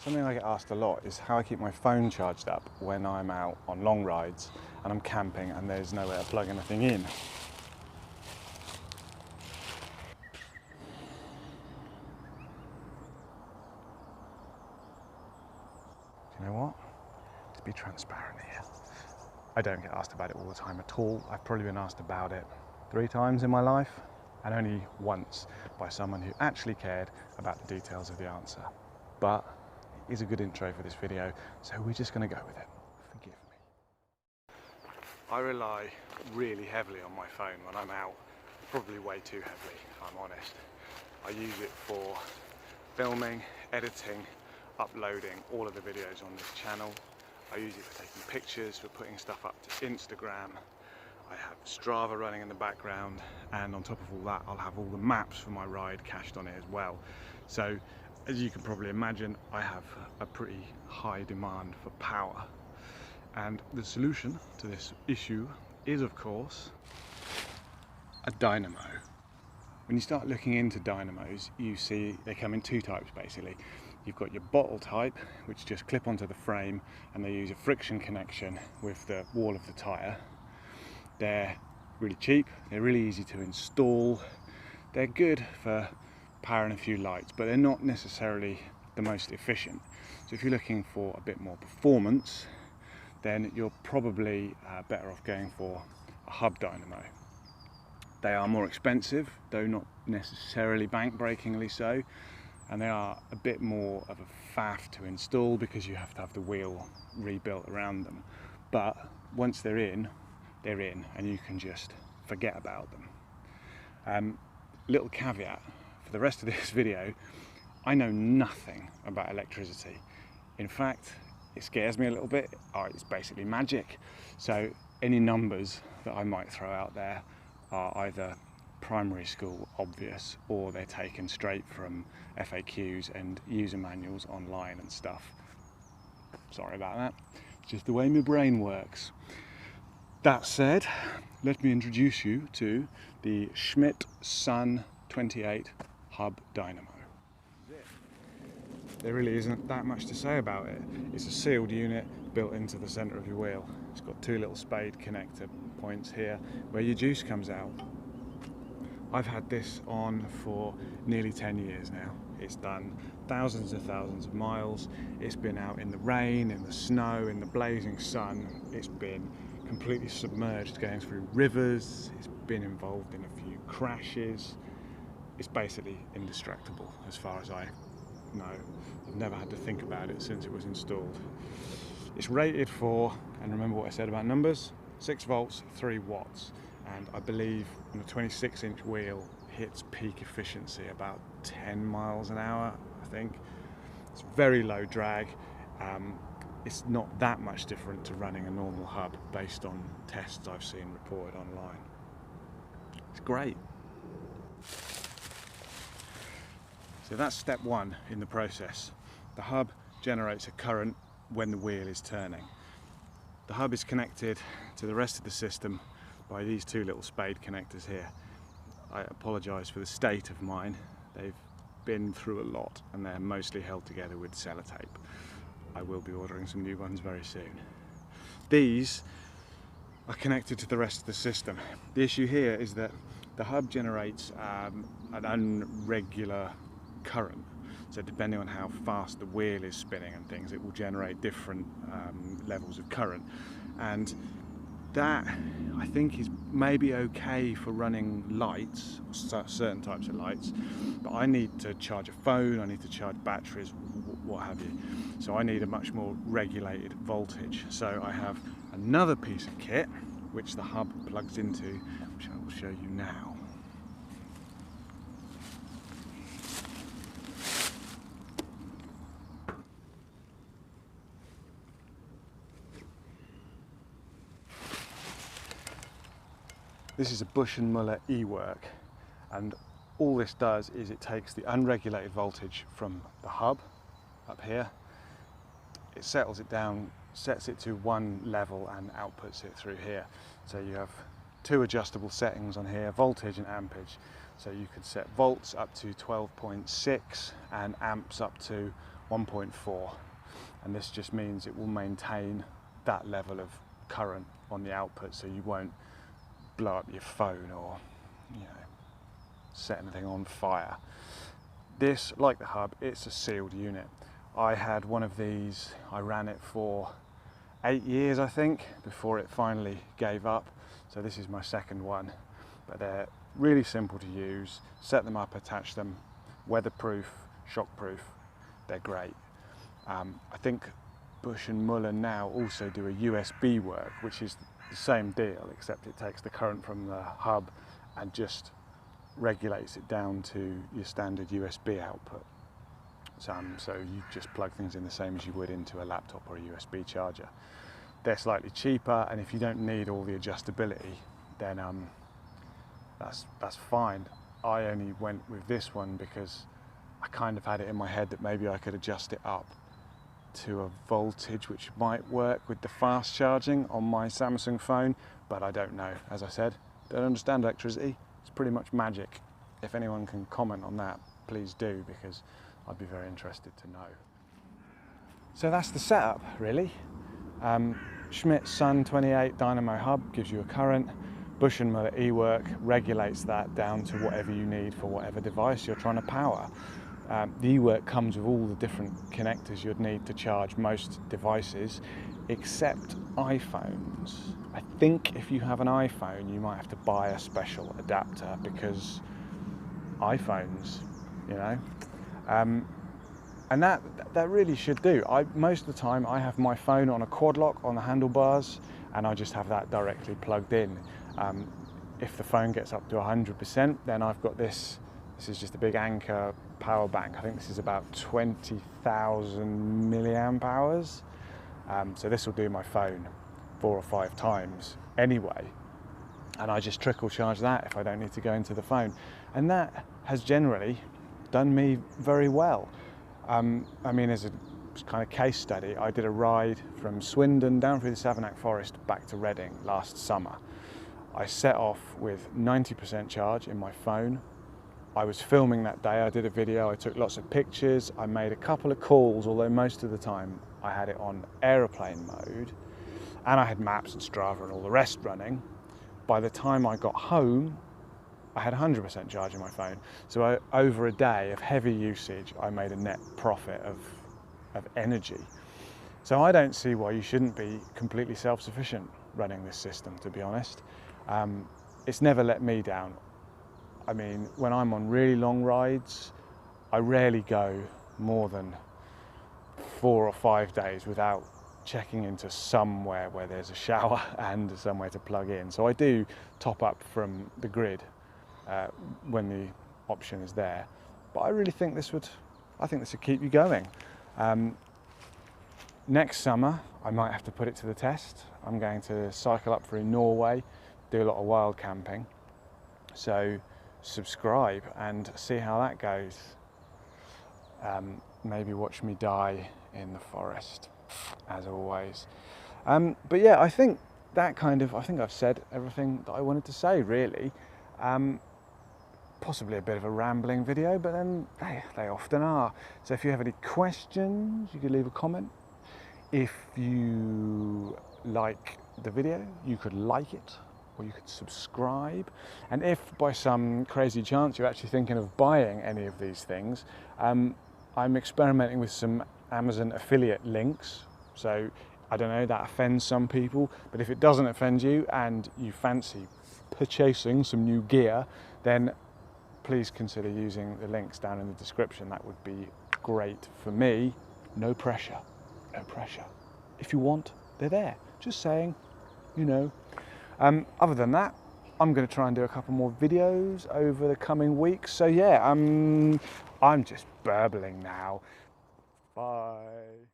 Something I get asked a lot is how I keep my phone charged up when I'm out on long rides and I'm camping and there's nowhere to plug anything in. You know what? To be transparent here, I don't get asked about it all the time at all. I've probably been asked about it 3 times in my life, and only once by someone who actually cared about the details of the answer. But it is a good intro for this video, so we're just going to go with it. Forgive me. I rely really heavily on my phone when I'm out, probably way too heavily, if I'm honest. I use it for filming, editing, uploading all of the videos on this channel. I use it for taking pictures, for putting stuff up to Instagram. I have Strava running in the background, and on top of all that, I'll have all the maps for my ride cached on it as well. So, as you can probably imagine, I have a pretty high demand for power. And the solution to this issue is, of course, a dynamo. When you start looking into dynamos, you see they come in 2 types basically. You've got your bottle type, which just clip onto the frame, and they use a friction connection with the wall of the tyre. They're really cheap, they're really easy to install, they're good for powering a few lights, but they're not necessarily the most efficient. So if you're looking for a bit more performance, then you're probably better off going for a hub dynamo. They are more expensive, though not necessarily bank-breakingly so, and they are a bit more of a faff to install because you have to have the wheel rebuilt around them. But once they're in, and you can just forget about them. Little caveat, for the rest of this video, I know nothing about electricity. In fact, it scares me a little bit. It's basically magic. So any numbers that I might throw out there are either primary school obvious, or they're taken straight from FAQs and user manuals online and stuff. Sorry about that. It's just the way my brain works. That said, let me introduce you to the Schmidt Sun 28 hub dynamo. There really isn't that much to say about it. It's a sealed unit built into the centre of your wheel. It's got 2 little spade connector points here where your juice comes out. I've had this on for nearly 10 years now. It's done thousands and thousands of miles. It's been out in the rain, in the snow, in the blazing sun. It's been completely submerged going through rivers. It's been involved in a few crashes. It's basically indestructible as far as I know. I've never had to think about it since it was installed. It's rated for, and remember what I said about numbers, 6 volts, 3 watts. And I believe on a 26-inch wheel hits peak efficiency about 10 miles an hour, I think. It's very low drag. It's not that much different to running a normal hub based on tests I've seen reported online. It's great. So that's step 1 in the process. The hub generates a current when the wheel is turning. The hub is connected to the rest of the system by these 2 little spade connectors here. I apologise for the state of mine. They've been through a lot and they're mostly held together with sellotape. I will be ordering some new ones very soon. These are connected to the rest of the system. The issue here is that the hub generates an irregular current. So depending on how fast the wheel is spinning and things, it will generate different levels of current. And that, I think, is maybe okay for running lights, certain types of lights, but I need to charge a phone, I need to charge batteries, what have you. So I need a much more regulated voltage. So I have another piece of kit which the hub plugs into, which I will show you now. This is a Bush & Muller E-Work, and all this does is it takes the unregulated voltage from the hub up here, it settles it down, sets it to one level and outputs it through here. So you have 2 adjustable settings on here, voltage and ampage. So you could set volts up to 12.6 and amps up to 1.4, and this just means it will maintain that level of current on the output, so you won't blow up your phone or, you know, set anything on fire. This, like the hub, it's a sealed unit. I had one of these, I ran it for 8 years, I think, before it finally gave up. So this is my second one, but they're really simple to use. Set them up, attach them, weatherproof, shockproof, they're great. I think Bush and Muller now also do a USB work, which is the same deal, except it takes the current from the hub and just regulates it down to your standard USB output. So you just plug things in the same as you would into a laptop or a USB charger. They're slightly cheaper, and if you don't need all the adjustability, then that's fine. I only went with this one because I kind of had it in my head that maybe I could adjust it up to a voltage which might work with the fast charging on my Samsung phone, but I don't know. As I said, don't understand electricity. It's pretty much magic. If anyone can comment on that, please do, because I'd be very interested to know. So that's the setup, really. Schmidt Sun 28 Dynamo hub gives you a current. Bush & Muller eWork regulates that down to whatever you need for whatever device you're trying to power. The eWork comes with all the different connectors you'd need to charge most devices, except iPhones. I think if you have an iPhone, you might have to buy a special adapter, because iPhones, you know. And that really should do. Most of the time I have my phone on a quad lock on the handlebars, and I just have that directly plugged in. If the phone gets up to 100%, then I've got this is just a big Anker power bank. I think this is about 20,000 milliamp hours. So this will do my phone 4 or 5 times anyway. And I just trickle charge that if I don't need to go into the phone. And that has generally done me very well. I mean, as a kind of case study, I did a ride from Swindon down through the Savernake Forest back to Reading last summer. I set off with 90% charge in my phone. I was filming that day, I did a video, I took lots of pictures, I made a couple of calls, although most of the time I had it on aeroplane mode, and I had maps and Strava and all the rest running. By the time I got home, I had 100% charge in my phone. So over a day of heavy usage, I made a net profit of energy. So I don't see why you shouldn't be completely self-sufficient running this system, to be honest. It's never let me down. I mean, when I'm on really long rides, I rarely go more than 4 or 5 days without checking into somewhere where there's a shower and somewhere to plug in. So I do top up from the grid when the option is there. But I really think this would keep you going. Next summer, I might have to put it to the test. I'm going to cycle up through Norway, do a lot of wild camping. So subscribe and see how that goes. Maybe watch me die in the forest, as always. But yeah, I think I've said everything that I wanted to say, really. Possibly a bit of a rambling video, but then they often are. So if you have any questions, you could leave a comment. If you like the video, you could like it, or you could subscribe. And if by some crazy chance you're actually thinking of buying any of these things, I'm experimenting with some Amazon affiliate links. So I don't know, that offends some people, but if it doesn't offend you and you fancy purchasing some new gear, then please consider using the links down in the description. That would be great for me. No pressure, no pressure. If you want, they're there. Just saying, you know. Other than that, I'm going to try and do a couple more videos over the coming weeks. So yeah, I'm just burbling now. Bye.